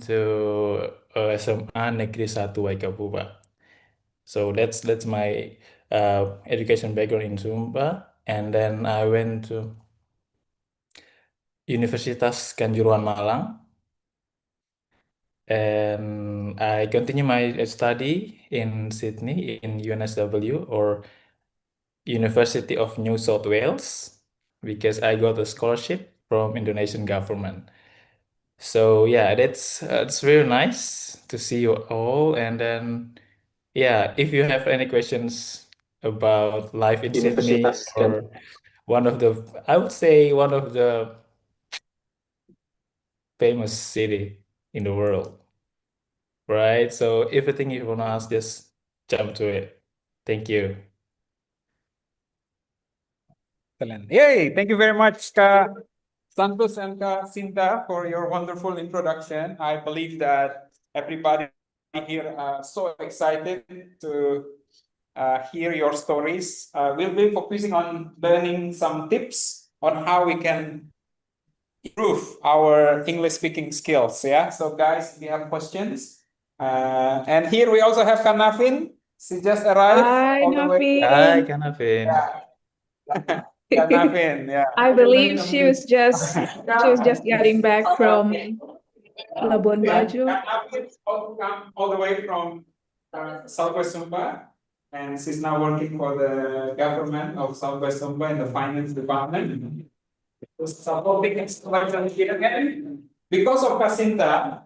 to SMA Negeri 1 Waikapuba. So that's my education background in Sumba, and then I went to Universitas Kanjuruhan Malang, and I continue my study in Sydney in UNSW or University of New South Wales because I got a scholarship from Indonesian government. So yeah, that's it's very nice to see you all. And then yeah, if you have any questions about life in Sydney Universitas kan. or one of the, I would say one of the famous city in the world, right? So everything you want to ask, just jump to it. Thank you. Excellent. Yay! Thank you very much, Ka Santos and Ka Sinta, for your wonderful introduction. I believe that everybody here are so excited to hear your stories. We'll be focusing on learning some tips on how we can improve our English speaking skills. Yeah. So, guys, if you have questions, and here we also have Kanafin. She just arrived Hi, all the way. Hi, Naveen. Kanafin. Yeah. Kanafin, yeah. I believe she was just getting back from Labuan Bajo. Kanafin come all the way from Southwest Sumba, and she's now working for the government of Southwest Sumba in the finance department. Supporting extraction here again. Because of Kasinta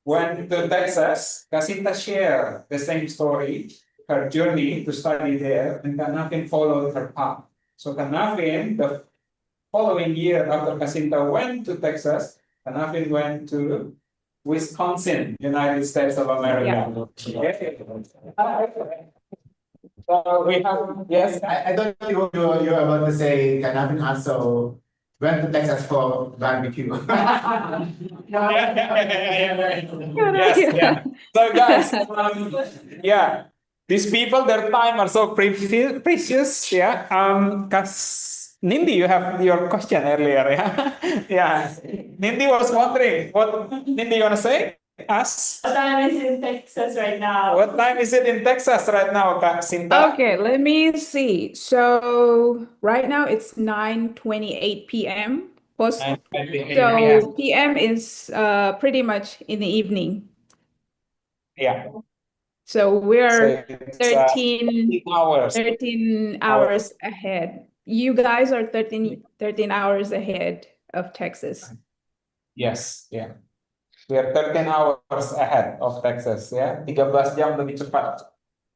went to Texas, Kasinta shared the same story, her journey to study there, and Kanafin followed her path. So Kanafin, the following year after Kasinta went to Texas, Kanafin went to Wisconsin, United States of America. So we have, yes. I thought you were about to say Kanafin also went to Texas for barbecue. Yes, yeah. So guys, yeah, these people, their time are so precious. Yeah. Nindi, you have your question earlier. Yeah. Yeah. Nindi was wondering what Nindi you want to say? Us? What time is it in Texas right now? What time is it in Texas right now, Kak Sinta? Okay, let me see. So right now it's 9:28 p.m. Post. 9:28 So p.m. p.m. is pretty much in the evening. Yeah. So we're So it's 13 hours. 13 hours ahead. You guys are 13 hours ahead of Texas. Yes, yeah. We are 13 hours ahead of Texas, ya. 13 jam lebih cepat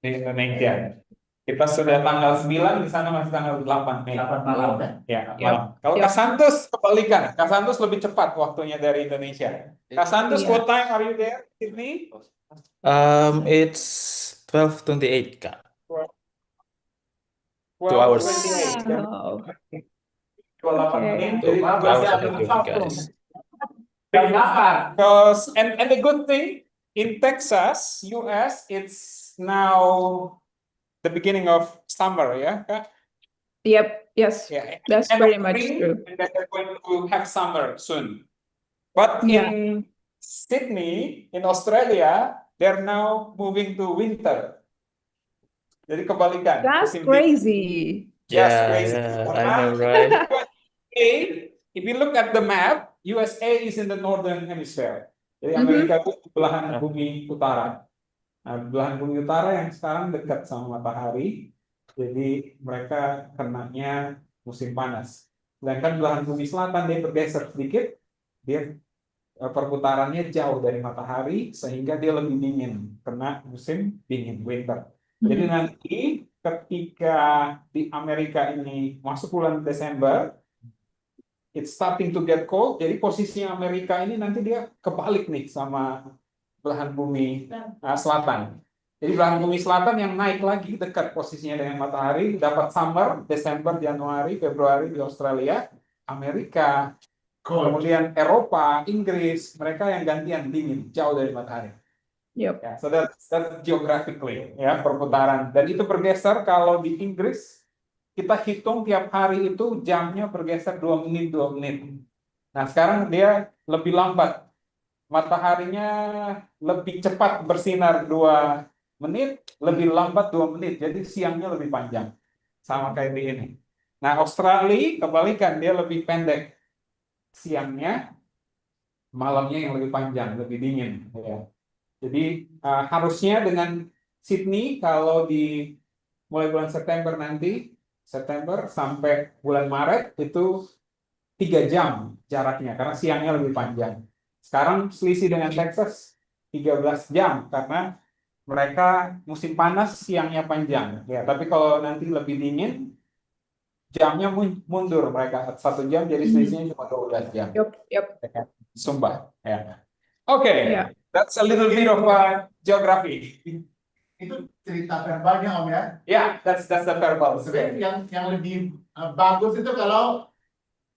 di Indonesia. Kita sudah tanggal 9, di sana masih tanggal 8 nih. 8 malam kan? Ya, Yep. malam. Kalau Yep. Kak Santos kebalikan. Kak Santos lebih cepat waktunya dari Indonesia. Kak Santos, Yeah. what time are you there, Sydney? It's 12:28, Kak. 2 hours. 12:28. Wow. 28 Okay. menit. So, Jadi 2 12 hours jam ahead lebih of you cepat. guys. Because and the good thing in Texas, US, it's now the beginning of summer, yeah. Yep. Yes. Yeah, That's end pretty of much spring, true. and then they're going to have summer soon. But Yeah. in Sydney, in Australia, they're now moving to winter. Jadi kebalikan. That's musim dingin. crazy. Yes, Yeah, crazy. yeah, I know, right? If you look at the map, USA is in the northern hemisphere. Jadi Mhm. Amerika itu di belahan bumi utara. Nah, belahan bumi utara yang sekarang dekat sama matahari, jadi mereka kenanya musim panas. Sedangkan belahan bumi selatan dia bergeser sedikit, dia perputarannya jauh dari matahari sehingga dia lebih dingin, kena musim dingin, winter. Jadi nanti ketika di Amerika ini masuk bulan Desember, it's starting to get cold, jadi posisi Amerika ini nanti dia kebalik nih sama belahan bumi selatan. Jadi belahan bumi selatan yang naik lagi dekat posisinya dengan matahari, dapat summer, Desember, Januari, Februari di Australia, Amerika, kemudian Eropa, Inggris, mereka yang gantian dingin, jauh dari matahari. Yep. Ya, so that's geographically, ya, perputaran. Dan itu bergeser kalau di Inggris, kita hitung tiap hari itu jamnya bergeser 2 menit, 2 menit. Nah, sekarang dia lebih lambat mataharinya lebih cepat bersinar 2 menit, lebih lambat 2 menit. Jadi siangnya lebih panjang, sama kayak di ini. Nah, Australia kebalikan, dia lebih pendek siangnya, malamnya yang lebih panjang, lebih dingin. Ya. Jadi harusnya dengan Sydney kalau di mulai bulan September nanti, September sampai bulan Maret itu 3 jam jaraknya karena siangnya lebih panjang. Sekarang selisih dengan Texas 13 jam karena mereka musim panas siangnya panjang. Ya, tapi kalau nanti lebih dingin jamnya mundur mereka 1 jam jadi selisihnya cuma 12 jam. Yep. Ya kan? Sumba. Ya. Oke, Yeah. that's a little bit of geography. Itu cerita verbalnya Om ya. Yeah, that's the verbal. Sebenarnya yang lebih bagus itu kalau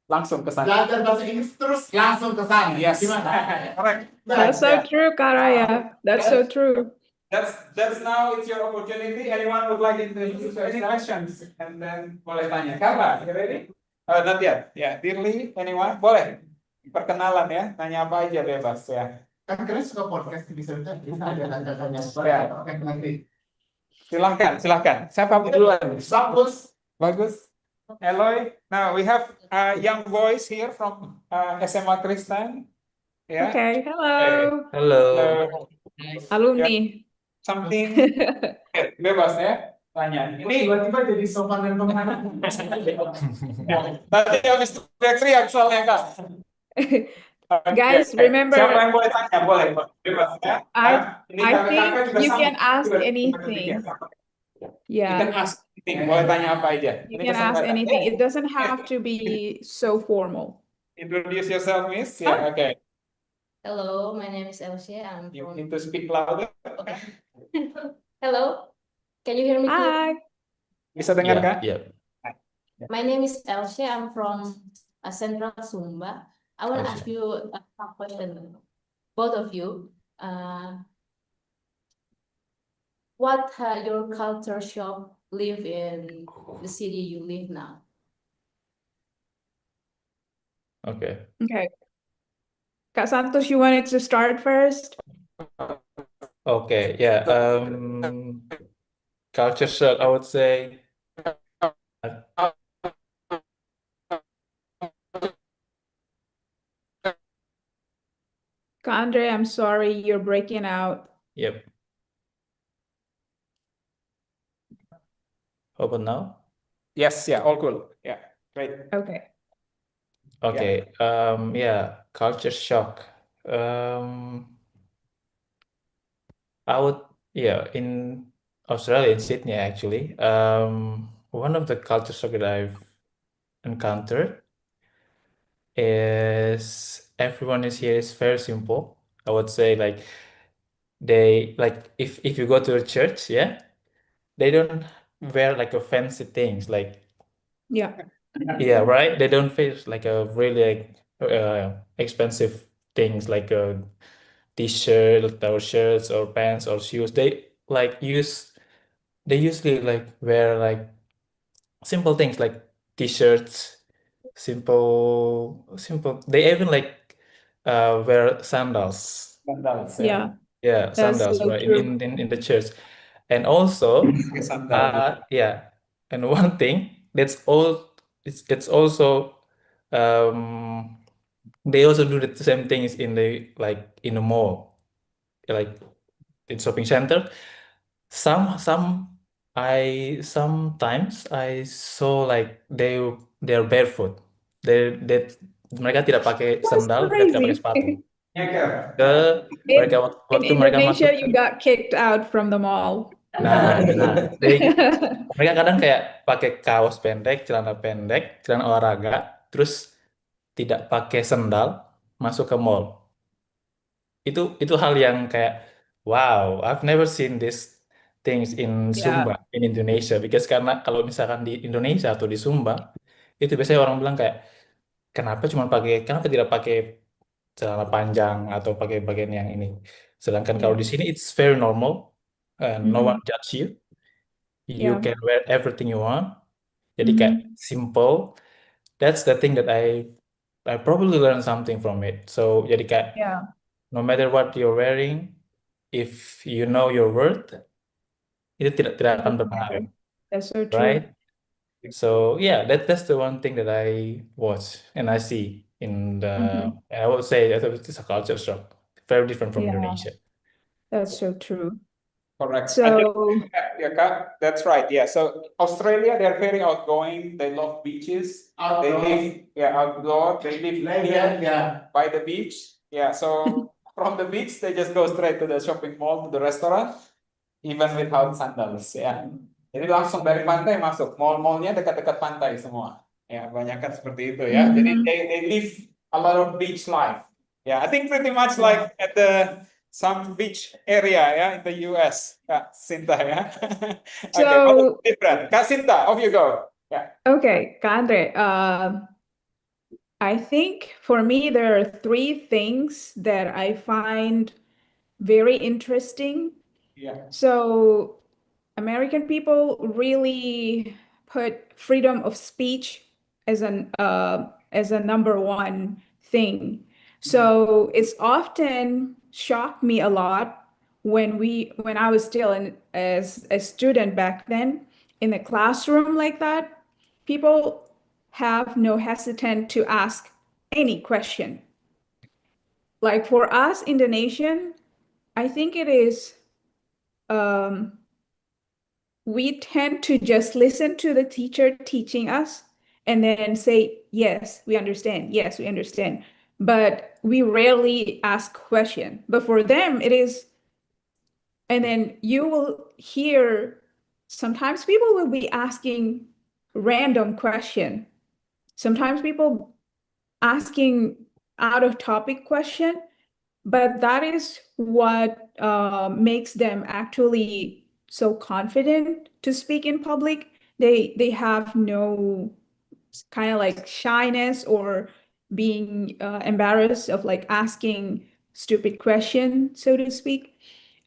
Langsung ke sana. belajar bahasa Inggris terus langsung ke sana. Yes. Gimana? Correct. That's so true, Karaya. That's so true. That's now it's your opportunity. Anyone would like to introduce any questions? And then boleh tanya. Carla, you ready? Not yet. Yeah, Dirli, anyone? Boleh. Perkenalan ya, tanya apa aja bebas ya. Kan kalian suka podcast bisa ada tanya-tanya. Ya. Oke, nanti. Silahkan. Siapa duluan? Bagus. Bagus. Eloy. Now we have a young voice here from SMA Kristen. Yeah. Okay, hello, Halo. alumni. Something. Bebas ya. Tanya. Ini Tiba-tiba jadi sopan dan penghana. tadi habis teriak-teriak soalnya Kak. Guys, Oke. remember, Siapa yang boleh tanya? Boleh, bebas ya. Ini I kakak-kakak think juga you sama. can ask Juga anything. You can Yeah, ask anything. Boleh tanya apa aja. you Ini can ask kesempatan. anything. It doesn't have to be so formal. Introduce yourself, Miss. Ya, oke. Hello, my name is Elsie. I'm You from. need to speak louder. Okay. Hello, can you hear me Hi. clear? Bisa dengar kan? Yeah. My name is Elsie. I'm from Central Sumba. I want to ask Elsie. you a question, both of you. What your culture shock live in the city you live now? Okay. Okay. Kak Santos, you wanted to start first? Okay. Yeah. Culture shock, I would say. Kak Andre, I'm sorry, you're breaking out. Yep. Open now. Yes, yeah, all cool. Yeah, great. Okay. Okay. Yeah. Culture shock. I would, yeah, in Australia, in Sydney, actually, one of the culture shock that I've encountered is everyone is here is very simple. I would say like they like if you go to a church, yeah, they don't wear like a fancy things like Yeah. yeah, right. They don't wear like a really expensive things like a t-shirt or shirts or pants or shoes. They usually like wear like simple things like t-shirts, simple. They even like wear sandals. Sandals, Yeah. Yeah, That's sandals, so right? true. In the church. And also, Pakai sandal gitu. yeah. And one thing that's all it's also um they also do the same things in the like in the mall, like in shopping center. Some I sometimes I saw like they're barefoot. They mereka tidak pakai That's sandal, mereka tidak pakai crazy. sepatu. Nyeker. Ke mereka In waktu mereka Indonesia, masuk. you got kicked out from the mall. Nah, mereka kadang kayak pakai kaos pendek, celana olahraga, terus tidak pakai sandal masuk ke mall. Itu hal yang kayak wow, I've never seen this things in Yeah. Sumba in Indonesia because karena kalau misalkan di Indonesia atau di Sumba itu biasanya orang bilang kayak kenapa tidak pakai celana panjang atau pakai bagian yang ini. Sedangkan kalau Yeah. di sini it's very normal and no one judge you. You Yeah. can wear everything you want. Jadi kayak Mhm. simple. That's the thing that I probably learned something from it. So jadi kayak Yeah. no matter what you're wearing, if you know your worth, itu tidak akan berpengaruh, That's so true. right? So yeah, that's the one thing that I watch and I see in the, Mhm. I would say that it's a culture shock, very different from Yeah. Indonesia. That's so true. Correct. So, Yeah, Kak, that's right. Yeah. So Australia, they're very outgoing. They love beaches. They live, outdoor. They live near by the beach. Yeah. So from the beach, they just go straight to the shopping mall, to the restaurant, even without sandals. Ya. Jadi langsung dari pantai masuk. Mall-mallnya dekat-dekat pantai semua. Ya, banyak kan seperti itu ya. Jadi they live a lot of beach life. Yeah, I think pretty much like at some beach area in the US. Kak Sinta ya. Okay, but it's different. Kak Sinta, off you go. Yeah. okay, Kak Andre, I think for me, there are three things that I find very interesting. Yeah. So, American people really put freedom of speech as a number one thing. So it's often shocked me a lot when I was still as a student back then in a classroom like that, people have no hesitant to ask any question. Like for us Indonesian, I think it is we tend to just listen to the teacher teaching us and then say, yes, we understand. Yes, we understand. But we rarely ask question. But for them, it is, and then you will hear sometimes people will be asking random question. Sometimes people asking out of topic question, but that is what makes them actually so confident to speak in public. They have no kind of like shyness or being embarrassed of like asking stupid question, so to speak.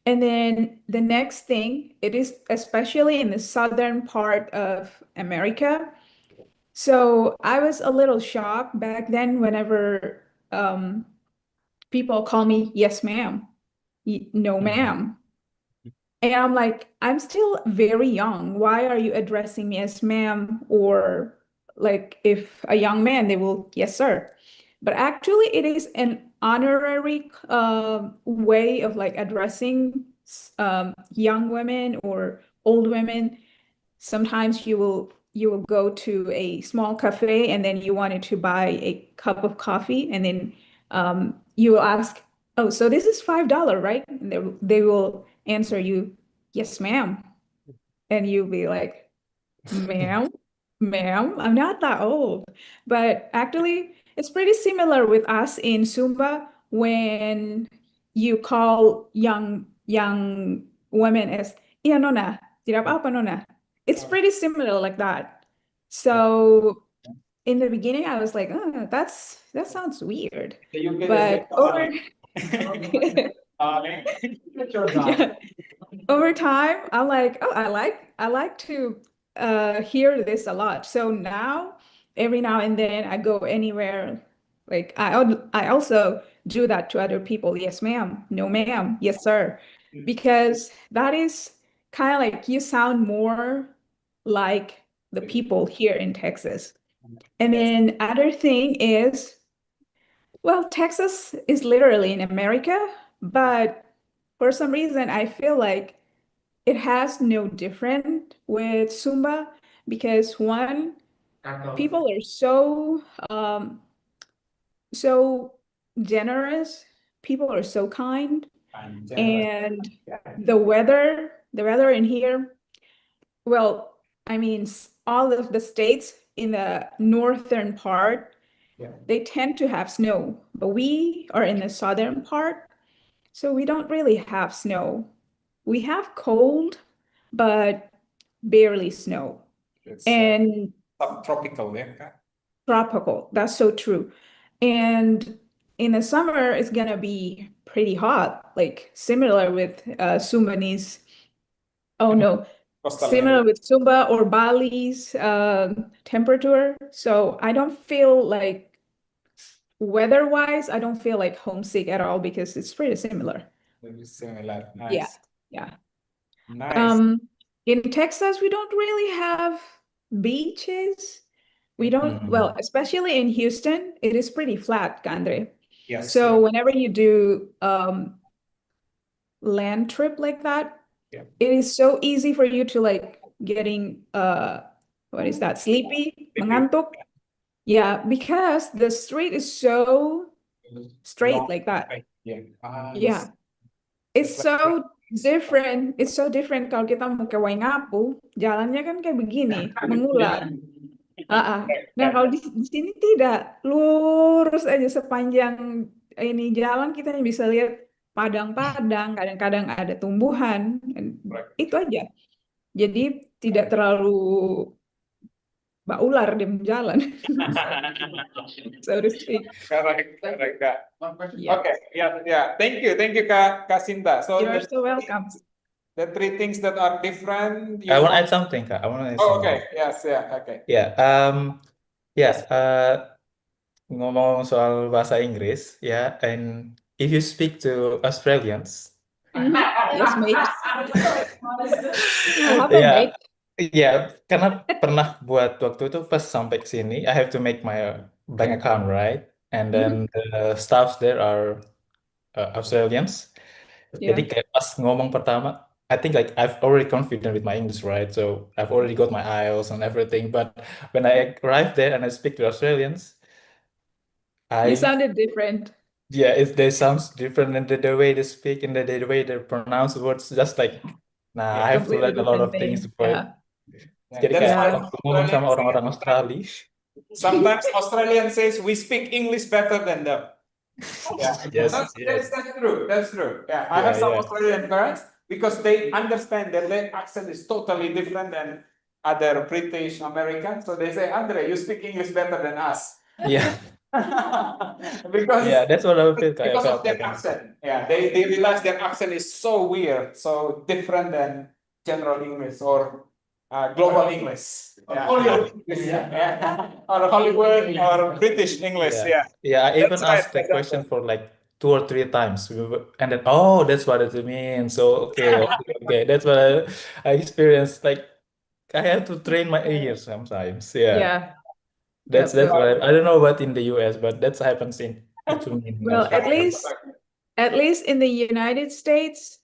And then the next thing, it is especially in the southern part of America. So I was a little shocked back then whenever people call me yes, ma'am, no, ma'am. And I'm like, I'm still very young. Why are you addressing me as ma'am? Or like if a young man, they will, yes, sir. But actually, it is an honorary way of like addressing young women or old women. Sometimes you will go to a small cafe and then you wanted to buy a cup of coffee and then you will ask, oh, so this is $5, right? And they will answer you, yes, ma'am. And you'll be like, ma'am, ma'am, I'm not that old. But actually, it's pretty similar with us in Sumba when you call young women as, iya nona, tidak apa-apa nona. It's pretty similar like that. So in the beginning, I was like, oh, that sounds weird. But yeah, over time, I'm like, oh, I like to hear this a lot. So now, every now and then, I go anywhere. Like I also do that to other people. Yes, ma'am. No, ma'am. Yes, sir. Because that is kind of like you sound more like the people here in Texas. And then other thing is, well, Texas is literally in America, but for some reason, I feel like it has no different with Zumba because one, people are so generous. People are so kind, and the weather in here. Well, I mean, all of the states in the northern part, they tend to have snow, but we are in the southern part, so we don't really have snow. We have cold, but barely snow. It's And subtropical, yeah, Kak. tropical, that's so true. And in the summer, it's gonna be pretty hot, like similar with Sumbanese. Oh no, Coastal similar area. with Sumba or Bali's temperature. So I don't feel like weather-wise, I don't feel like homesick at all because it's pretty similar. Very similar. Yeah, Nice. yeah. Nice. In Texas, we don't really have beaches. We don't, well, especially in Houston, it is pretty flat, Andre. Yes. So whenever you do land trip like that, Yeah. it is so easy for you to like getting what is that? Sleepy, mengantuk. Yeah, because the street is so straight Long like that. way. Yeah. Yeah. It's It's like so different. It's so different kalau kita mau ke Waingapu, jalannya kan kayak begini, mengular. Nah, kalau di sini tidak, lurus aja sepanjang ini jalan kita bisa lihat padang-padang, kadang-kadang ada tumbuhan, itu aja. Jadi tidak terlalu baular di jalan, so to speak. correct. Kak. Yeah. Okay. Yeah. Thank you, Kak Sinta. So You're so welcome. the three things that are different. I want to add something, Kak. I want to add Oh, something. okay. Yes. Yeah. Okay. Ya, ngomong soal bahasa Inggris, ya, and if you speak to Australians, Yes, mate. I have a ya, mate. ya, karena pernah buat waktu itu pas sampai ke sini, I have to make my bank account, right? And then the staffs there are Australians. Jadi Yeah. kayak pas ngomong pertama, I think like I've already confident with my English, right? So I've already got my IELTS and everything. But when I arrive there and I speak to Australians, You I sounded different. yeah, they sounds different and the way they speak and the way they pronounce words, just like nah, I have to Completely learn a lot different of things thing. before. Yeah. Jadi That's kayak why Yeah. waktu ngomong sama orang-orang Australia, sometimes Australian says we speak English better than them. Yeah. yes, That's yes, true. That's true. Yeah. I have some Australian parents because they understand that their accent is totally different than other British Americans. So they say, Andre, you speak English better than us. yeah, Because yeah. That's what I feel. because of their accent. Yeah, they realize their accent is so weird, so different than general English or global English. Yeah. Hollywood. Yeah. Or Hollywood or British English. Yeah. Yeah, I even That's right, asked the exactly. question for like 2 or 3 times, and then oh, that's what it means. So okay, that's what I experienced. Like I have to train my ears sometimes. Yeah, Yeah. that's Yep. what I don't know about in the US, but that's happens to me in Well, at Australia. least in the United States,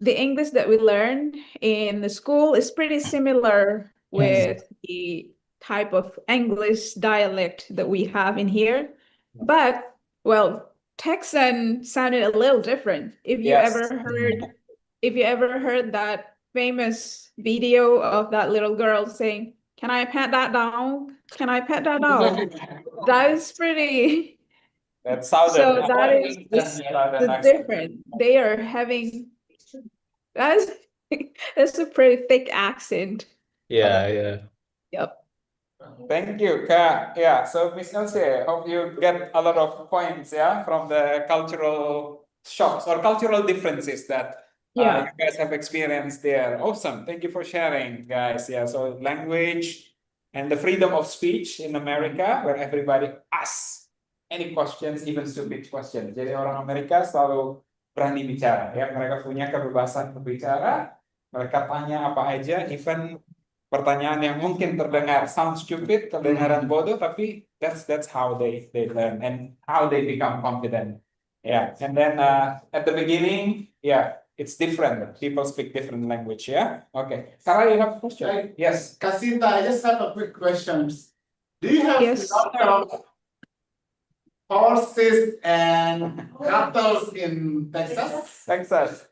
the English that we learn in the school is pretty similar with the type of English dialect that we have in here. But, well, Texan sounded a little different. If you Yes. ever heard that famous video of that little girl saying, "Can I pet that dog? Can I pet that dog?" That is pretty. That sounded So that is the different. They are having that's that's a pretty thick accent. Yeah. Yep. Thank you, Kak. Yeah, so Miss Elsie, hope you get a lot of points, yeah, from the cultural shocks or cultural differences that Yeah. you guys have experienced there. Awesome. Thank you for sharing, guys. Yeah, so language and the freedom of speech in America, where everybody asks any questions, even stupid questions. Jadi orang Amerika selalu berani bicara, ya. Mereka punya kebebasan berbicara. Mereka tanya apa aja, even pertanyaan yang mungkin terdengar sound stupid, kedengaran bodoh, tapi that's how they learn and how they become confident. Yeah, and then at the beginning, yeah, it's different. People speak different language. Yeah. Okay. Sarah, you have a question? Yes. Kasinta, I just have a quick question. Do you have Yes. a lot of horses and cattle in Texas? Texas.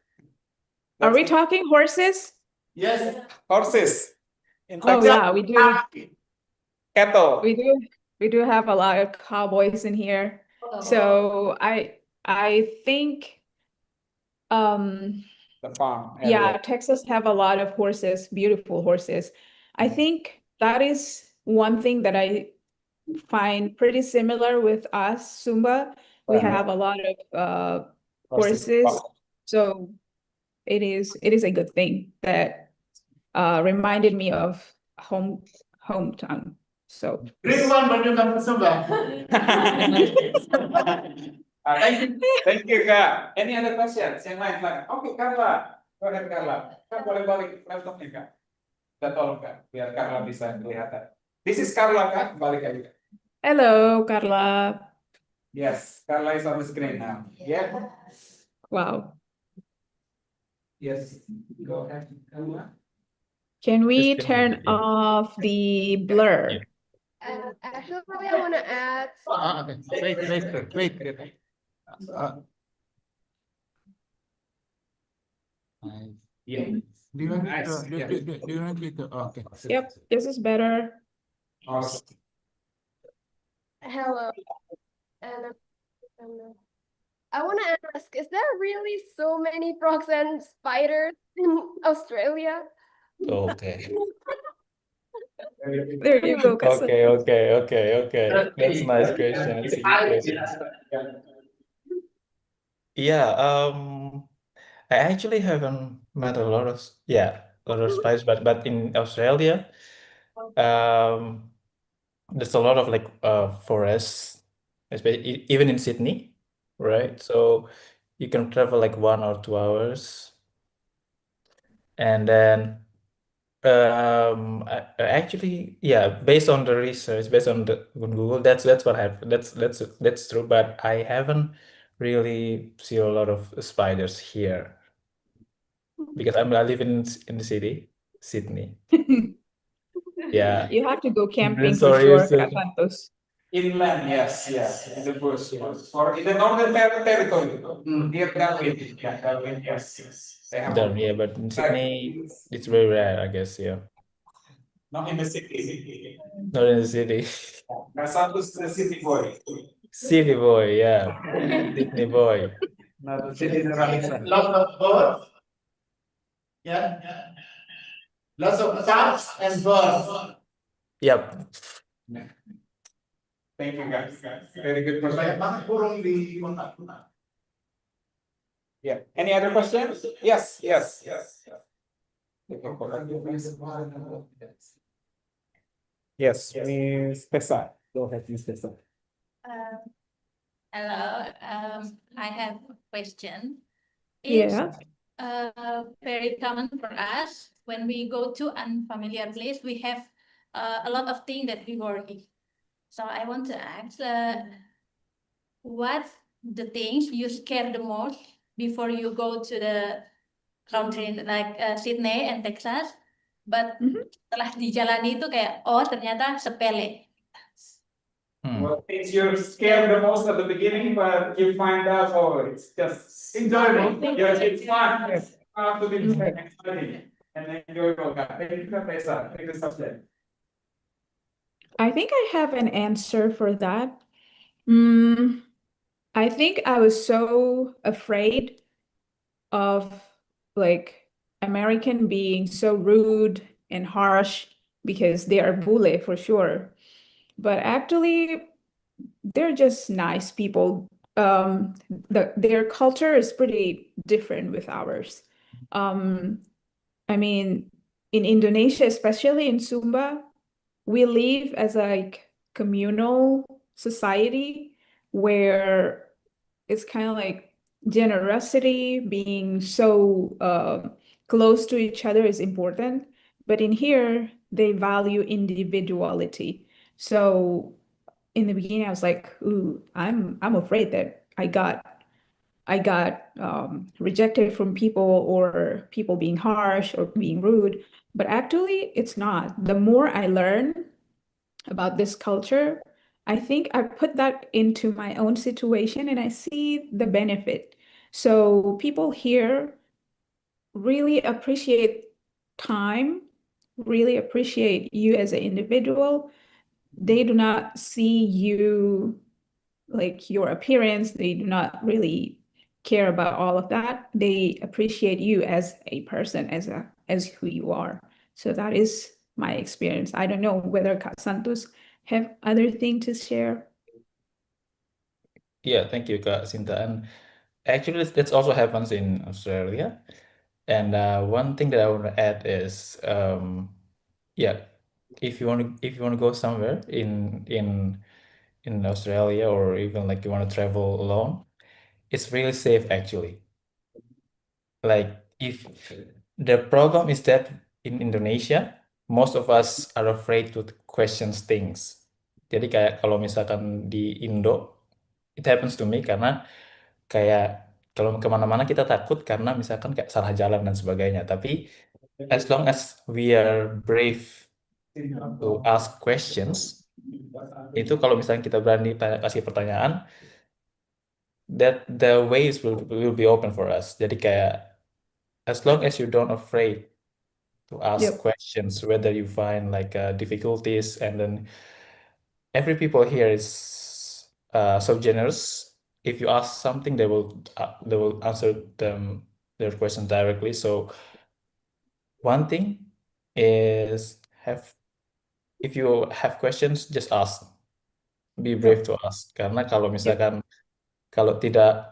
Are we talking horses? Yes. Horses? In Oh Texas? yeah, we do. Cattle. We do have a lot of cowboys in here. So I think The farm. yeah, Texas have a lot of horses, beautiful horses. I think that is one thing that I find pretty similar with us, Sumba. We have a lot of horses. So it is a good thing that reminded me of hometown. So Grade one when you come to Sumba. Thank you, Kak. Any other questions? Yang lain, Kak? Oke, Carla. Go ahead, Carla. Kak, boleh balik laptopnya, Kak? Kita tolong, Kak, biar Carla bisa kelihatan. This is Carla, Kak. Balik aja. hello, Carla. Yes, Carla is on the screen now. Yeah. Wow. Yes. Go ahead, Carla. Can we Just turn yeah. off the blur? Actually, I want to add. Okay. Wait. Yeah. Do you want me Nice. to? Do you want me to? Oh, okay. Yep, this is better. Awesome. Hello, and I want to ask: is there really so many frogs and spiders in Australia? Okay. There you go, Kasan. Okay. That's a nice question. It's a good question. Yeah, I actually haven't met a lot of spiders, but in Australia, there's a lot of like forests, especially even in Sydney, right? So you can travel like 1 or 2 hours, and then actually, yeah, based on the research, based on on Google, that's what happened. That's true, but I haven't really seen a lot of spiders here because I live in the city, Sydney. Yeah. You have to go camping for Sorry, sure, Kak Santos. Inland, yes, in the bush, yes. Or in the northern territory, near Darwin. Yeah, Darwin, yes. They have yeah, but in Sydney, it's very rare, I guess. Yeah, not in the city. not in the city. Santos the city boy. City boy, yeah, Sydney boy. Not the city generalista. Lots of birds. Yeah. Lots of cats and birds. Yep. Thank you, guys. Very good Banyak question. banget burung di kota. Yeah. Any other questions? Yes. Yes, Miss Tessa. Go ahead, Miss Tessa. Hello, I have a question. Yeah. Very common for us when we go to unfamiliar place, we have a lot of things that we worry. So I want to ask, what the things you scare the most before you go to the country like Sydney and Texas, but setelah dijalani itu kayak oh ternyata sepele. What things you're scared the most at the beginning, but you find out, oh, it's just enjoyable. Yes, it's fun. Yes, fun to be exciting and enjoyable. Thank you, Tessa. Thank you, subject. I think I have an answer for that. I think I was so afraid of like American being so rude and harsh because they are bully for sure. But actually, they're just nice people. Their culture is pretty different with ours. I mean, in Indonesia, especially in Sumba, we live as a like communal society where it's kind of like generosity, being so close to each other is important. But in here, they value individuality. So in the beginning, I was like, "Ooh, I'm afraid that I got rejected from people or people being harsh or being rude." But actually, it's not. The more I learn about this culture, I think I put that into my own situation and I see the benefit. So people here really appreciate time, really appreciate you as an individual. They do not see you like your appearance. They do not really care about all of that. They appreciate you as a person, as who you are. So that is my experience. I don't know whether Kak Santos have other thing to share. Yeah, thank you, Kak Sinta. And actually, this also happens in Australia. And one thing that I want to add is, yeah, if you want to go somewhere in Australia, or even like you want to travel alone, it's really safe actually. Like if the problem is that in Indonesia, most of us are afraid to question things. Jadi kayak kalau misalkan di Indo, it happens to me karena kayak kalau kemana-mana kita takut karena misalkan kayak salah jalan dan sebagainya. Tapi as long as we are brave to ask questions, itu kalau misalnya kita berani kasih pertanyaan, that the ways will be open for us. Jadi kayak as long as you don't afraid to ask Yep. questions, whether you find like difficulties, and then every people here is so generous. If you ask something, they will answer their question directly. So one thing is have if you have questions, just ask. Be brave Yep. to ask. Karena kalau Yep. misalkan kalau tidak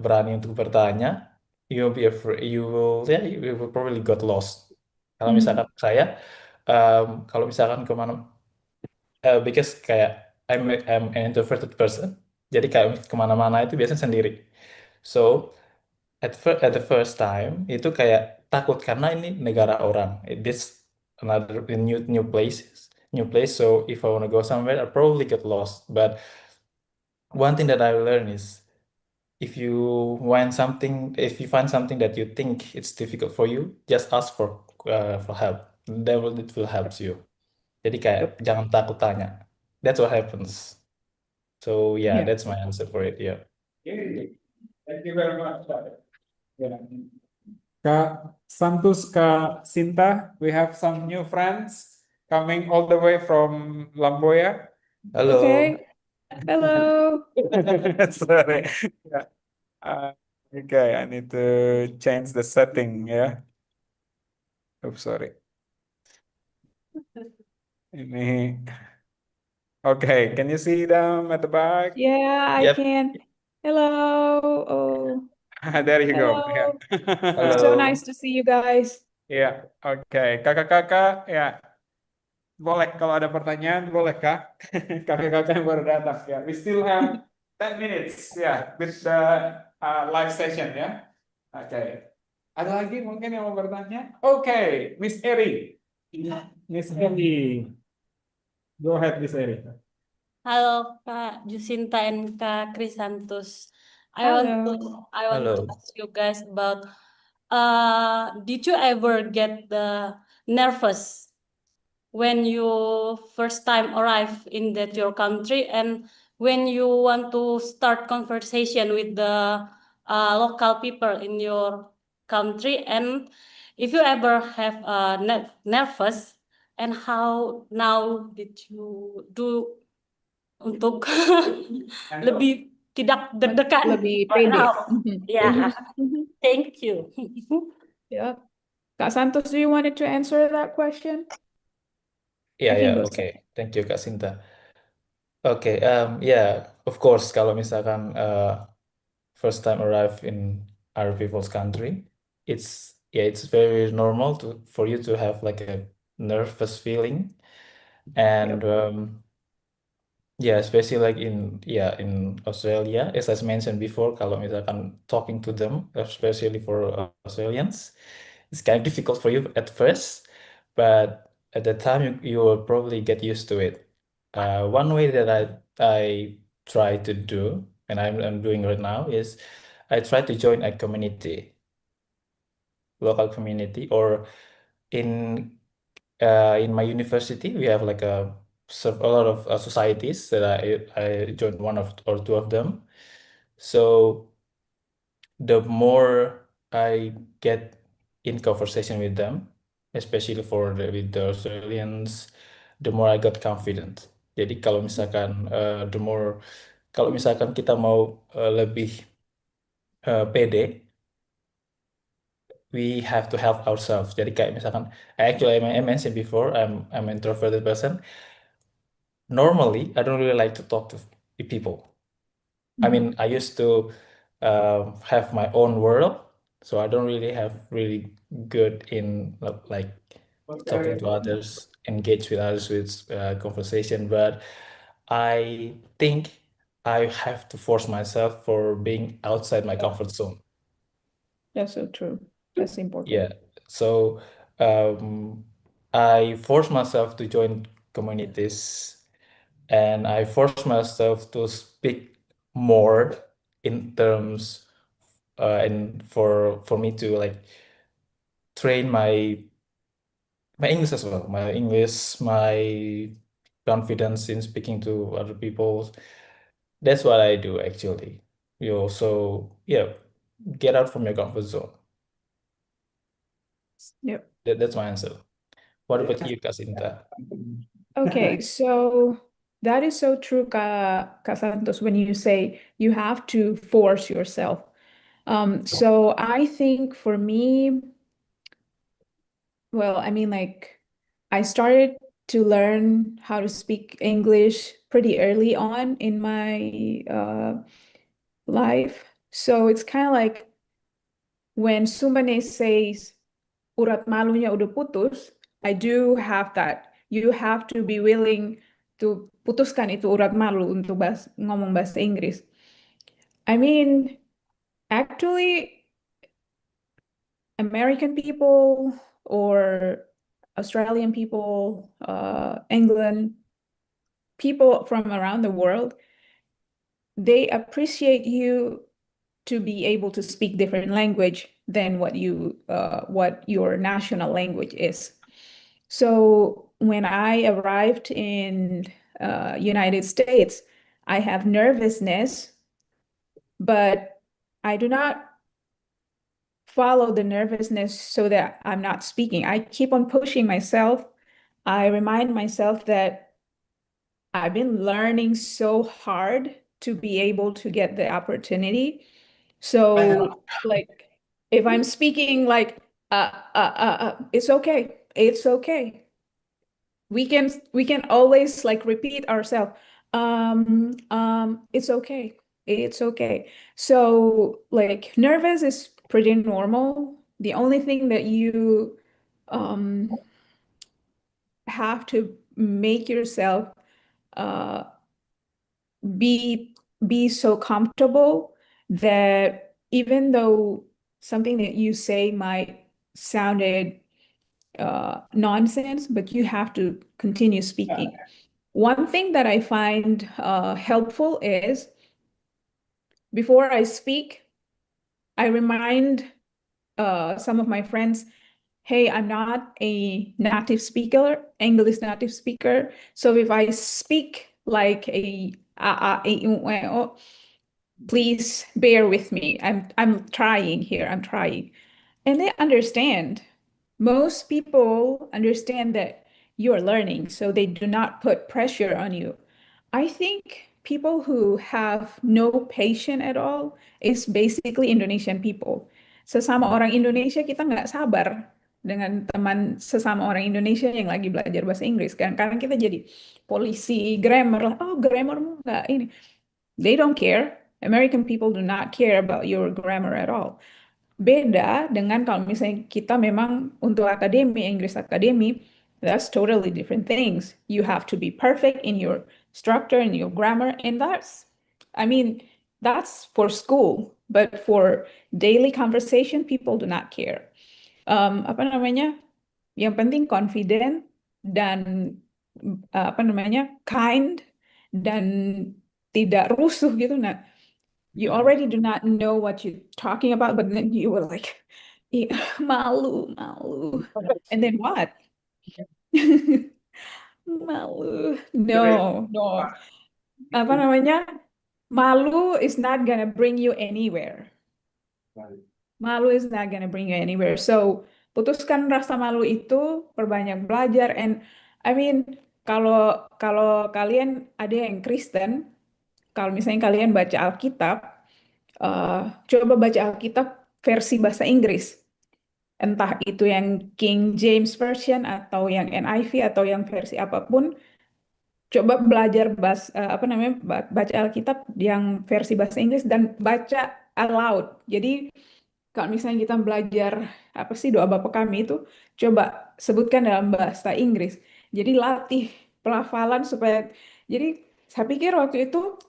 berani untuk bertanya, you'll be afraid. You will probably got lost. Kalau misalkan saya, kalau misalkan because kayak I'm an introverted person, jadi kayak kemana-mana itu biasanya sendiri. So at the first time itu kayak takut karena ini negara orang. This another new place. So if I wanna go somewhere, I probably get lost. But one thing that I learned is if you find something that you think it's difficult for you, just ask for help. It will help you. Jadi kayak Yep. jangan takut tanya. That's what happens. So yeah, Yeah. that's my answer for it. Yeah. Okay. Thank you very much, Kak. Yeah. Kak Santos, Kak Sinta, we have some new friends coming all the way from Lamboya. Halo. Okay. Hello. Sorry. Yeah. Okay, I need to change the setting, yeah. Oops, sorry. Ini. Okay, can you see them at the back? Yeah, I Yep. can. Hello. Oh, There you go. hello. Yeah. So Halo. nice to see you guys. Ya, oke. Kakak-kakak, ya, boleh kalau ada pertanyaan, boleh Kak. Kakak-kakak yang baru datang, ya. We still have 10 minutes, ya, with the live session, ya. Oke. Ada lagi mungkin yang mau bertanya? Oke, Miss Eri. Miss Eri. Go ahead, Miss Eri. Halo Kak Jusinta and Kak Krisantus. Hello. I want to Halo. ask you guys about did you ever get the nervous when you first time arrive in your country, and when you want to start conversation with the local people in your country, and if you ever have nervous, and how now did you do untuk lebih tidak deg-degan Lebih right pede. now. Mhm. Yeah, Mhm. thank you. Yeah. Kak Santos, do you wanted to answer that question? I can go. Okay. Thank you, Kak Sinta. Okay, yeah, of course, kalau misalkan first time arrive in other people's country, it's very normal for you to have like a nervous feeling. And yeah, especially like in Australia, as I mentioned before, kalau misalkan talking to them, especially for Australians, it's kind of difficult for you at first, but at the time you will probably get used to it. One way that I try to do, and I'm doing right now, is I try to join a community, local community, or in in my university, we have like a lot of societies that I joined one of or two of them. So the more I get in conversation with them, especially with the Australians, the more I got confident. Jadi kalau misalkan kalau misalkan kita mau lebih pede, we have to help ourselves. Jadi kayak misalkan, actually I mentioned before, I'm an introverted person. Normally, I don't really like to talk to people. I mean, I used to have my own world, so I don't really have really good in like talking to others, engage with others with conversation. But I think I have to force myself for being outside my comfort zone. That's so true. That's important. Yeah. So I force myself to join communities, and I force myself to speak more in terms and for me to like train my English as well, my English, my confidence in speaking to other people. That's what I do actually. You also, yeah, get out from your comfort zone. Yep. That's my answer. What about you, Kasinta? Okay, so that is so true, Kak Santos, when you say you have to force yourself. So I think for me, well, I mean, like, I started to learn how to speak English pretty early on in my life. So it's kind of like when Sumbane says, urat malunya udah putus, I do have that. You have to be willing to putuskan itu urat malu untuk ngomong bahasa Inggris. I mean, actually, American people or Australian people, England, people from around the world, they appreciate you to be able to speak different language than what your national language is. So when I arrived in United States, I have nervousness, but I do not follow the nervousness so that I'm not speaking. I keep on pushing myself. I remind myself that I've been learning so hard to be able to get the opportunity. So, like, if I'm speaking like, it's okay. It's okay. We can always like repeat ourselves. It's okay. It's okay. So, like, nervous is pretty normal. The only thing that you um have to make yourself uh be so comfortable that even though something that you say might sounded nonsense, but you have to continue speaking. One thing that I find helpful is before I speak, I remind some of my friends, hey, I'm not a native speaker, English native speaker. So if I speak like please bear with me. I'm trying here. I'm trying. And they understand. Most people understand that you're learning, so they do not put pressure on you. I think people who have no patience at all is basically Indonesian people. Sesama orang Indonesia kita nggak sabar dengan teman sesama orang Indonesia yang lagi belajar bahasa Inggris. Kadang-kadang kita jadi polisi, grammar lah. Oh, grammarmu nggak ini. They don't care. American people do not care about your grammar at all. Beda dengan kalau misalnya kita memang untuk akademi, Inggris akademi, that's totally different things. You have to be perfect in your structure and your grammar, and I mean, that's for school, but for daily conversation, people do not care. Apa namanya? Yang penting confident dan apa namanya? Kind dan tidak rusuh gitu. Nah, you already do not know what you're talking about, but then you were like, malu, malu. And then what? Malu. No, no. Apa namanya? Malu is not gonna bring you anywhere. Malu is not gonna bring you anywhere. So, putuskan rasa malu itu, perbanyak belajar. And I mean, kalau kalau kalian ada yang Kristen, kalau misalnya kalian baca Alkitab, coba baca Alkitab versi bahasa Inggris. Entah itu yang King James Version atau yang NIV atau yang versi apapun, coba belajar apa namanya baca Alkitab yang versi bahasa Inggris dan baca aloud. Jadi kalau misalnya kita belajar apa sih doa Bapa Kami itu, coba sebutkan dalam bahasa Inggris. Jadi latih pelafalan supaya, jadi saya pikir waktu itu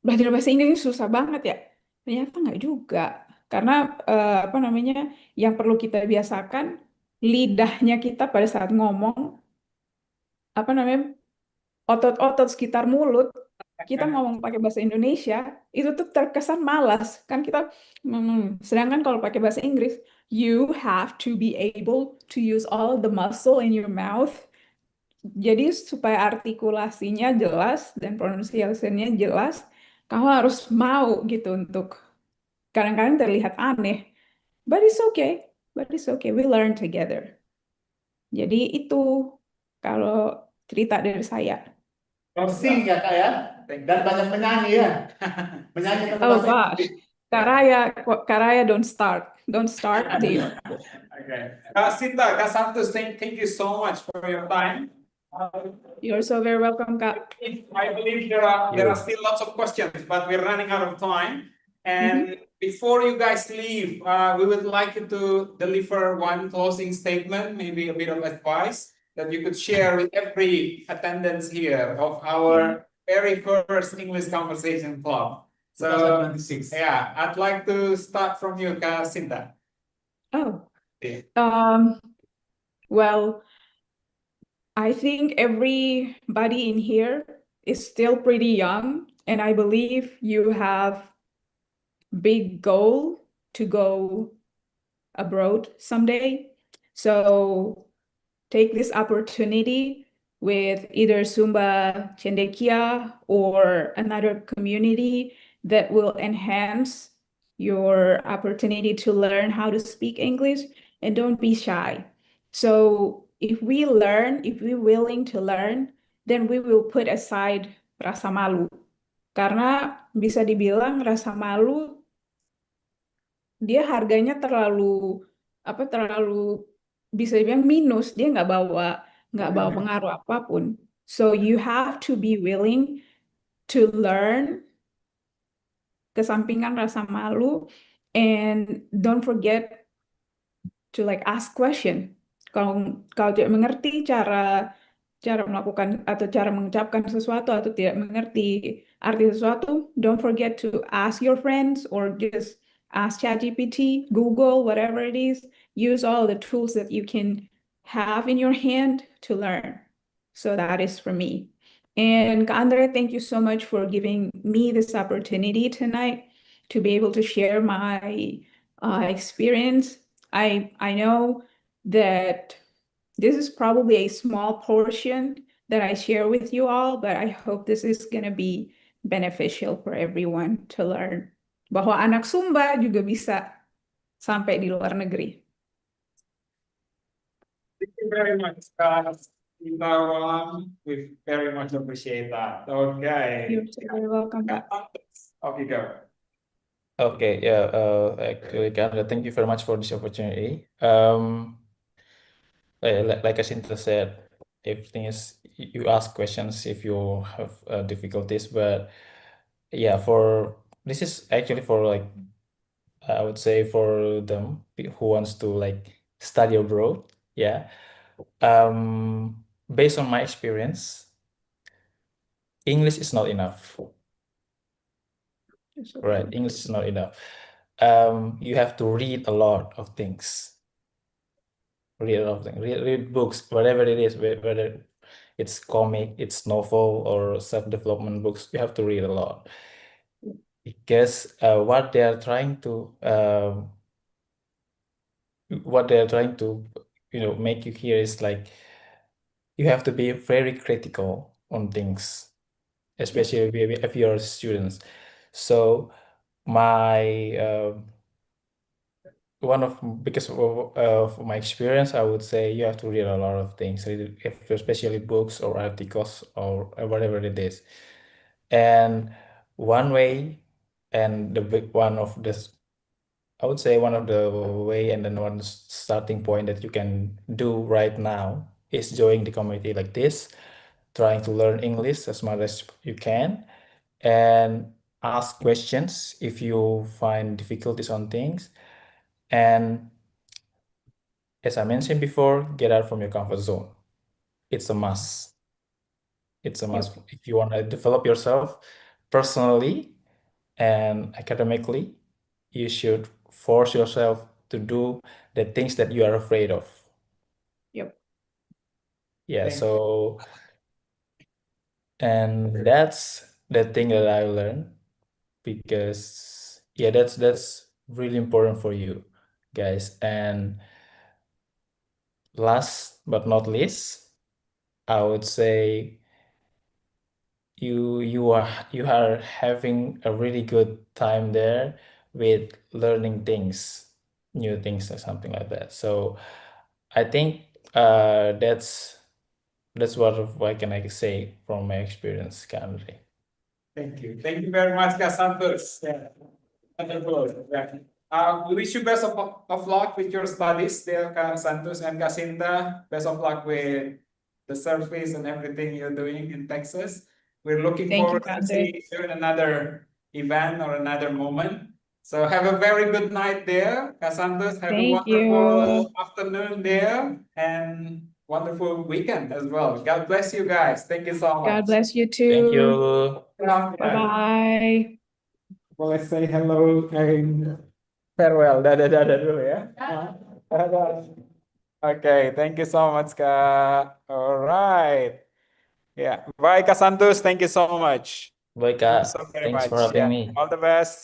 belajar bahasa Inggris susah banget ya. Ternyata nggak juga. Karena apa namanya, yang perlu kita biasakan lidahnya kita pada saat ngomong, apa namanya, otot-otot sekitar mulut, kita ngomong pakai bahasa Indonesia, itu tuh terkesan malas. Kan kita, sedangkan kalau pakai bahasa Inggris, you have to be able to use all the muscle in your mouth. Jadi supaya artikulasinya jelas dan pronunciation-nya jelas, kamu harus mau gitu untuk, kadang-kadang terlihat aneh. But it's okay. But it's okay. We learn together. Jadi itu kalau cerita dari saya. Crossing ya kak ya, dan banyak menyanyi ya, menyanyi tentang Oh bahasa gosh, Inggris. Karaya, don't start there. Okay. Kak Sinta, Kak Santos, thank you so much for your time. You're so very welcome, Kak. I believe there are still lots of questions, but we're running out of time. And before you guys leave, we would like you to deliver one closing statement, maybe a bit of advice that you could share with every attendance here of our very first English Conversation Club. So, 2026. yeah, I'd like to start from you, Kak Sinta. Oh, Okay. well, I think everybody in here is still pretty young, and I believe you have big goal to go abroad someday. So take this opportunity with either Sumba Cendekia or another community that will enhance your opportunity to learn how to speak English, and don't be shy. So if we're willing to learn, then we will put aside rasa malu. Karena bisa dibilang rasa malu dia harganya terlalu bisa dibilang minus, dia nggak bawa pengaruh apapun. So you have to be willing to learn, kesampingkan rasa malu, and don't forget to like ask question. Kalau tidak mengerti cara melakukan atau cara mengucapkan sesuatu, atau tidak mengerti arti sesuatu, don't forget to ask your friends or just ask ChatGPT, Google, whatever it is. Use all the tools that you can have in your hand to learn. So that is for me. And Andre, thank you so much for giving me this opportunity tonight to be able to share my experience. I know that this is probably a small portion that I share with you all, but I hope this is going to be beneficial for everyone to learn. Bahwa anak Sumba juga bisa sampai di luar negeri. Thank you very much, guys. We very much appreciate that. Okay. You're so very welcome, Kak. Off you go. Okay, yeah, actually, Kanda, thank you very much for this opportunity. Like Asinta said, everything is you ask questions if you have difficulties, but yeah, for this is actually for like I would say for them who wants to like study abroad. Yeah, based on my experience, English is not enough. It's okay. Right, English is not enough. You have to read a lot of things. Read a lot of things. Read books, whatever it is, whether it's comic, it's novel, or self-development books. You have to read a lot because what they're trying to make you hear is like you have to be very critical on things, especially if you're students. So my one of because of my experience, I would say you have to read a lot of things, especially books or articles or whatever it is. And one way, and the big one of this, I would say one of the way and then one starting point that you can do right now is join the community like this, trying to learn English as much as you can. And ask questions if you find difficulties on things. And as I mentioned before, get out from your comfort zone. It's a must. It's a must. If you want to develop yourself personally and academically, you should force yourself to do the things that you are afraid of. Yep. Yeah, Thank so, and that's the thing that I learned, because yeah, that's really important for you guys. And last but not least, I would say you are having a really good time there with learning things, new things or something like that. So I think that's what can I say from my experience currently. Thank you. Thank you very much, Kak Santos. Yeah. Wonderful. Yeah. We wish you best of luck with your studies there, Kak Santos and Kak Sinta. Best of luck with the surface and everything you're doing in Texas. We're looking Thank you, forward to Andre. seeing you in another event or another moment. So have a very good night there, Kak Santos. Have a Thank wonderful you. afternoon there and wonderful weekend as well. God bless you guys. Thank you so God much. bless you Thank too. you. Bye-bye. Boleh say hello and farewell. Dadah dulu ya. Okay, thank you so much, Kak. All right. Yeah. Bye, Kak Santos. Thank you so much. Bye, Thank you Kak. so very Thanks much. for having Yeah. me. All the best.